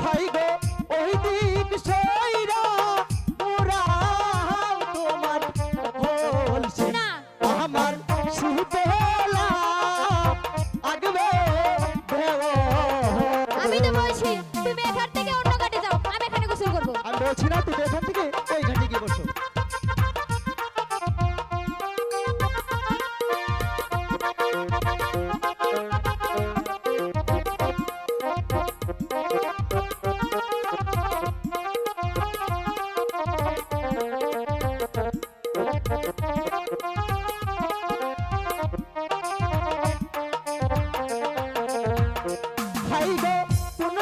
High গো ওই দিক সইরা পুরাও তোমার হলছে না আমার সুপেলা আগবে দেও। আমি তো বলছি তুমি এখান থেকে অন্য ঘাটে যাও, আমি এখানে গোসল করব। আমি বলছি না তুমি এখান থেকে ওই ঘাটে গিয়ে বসো। হাই গো কোন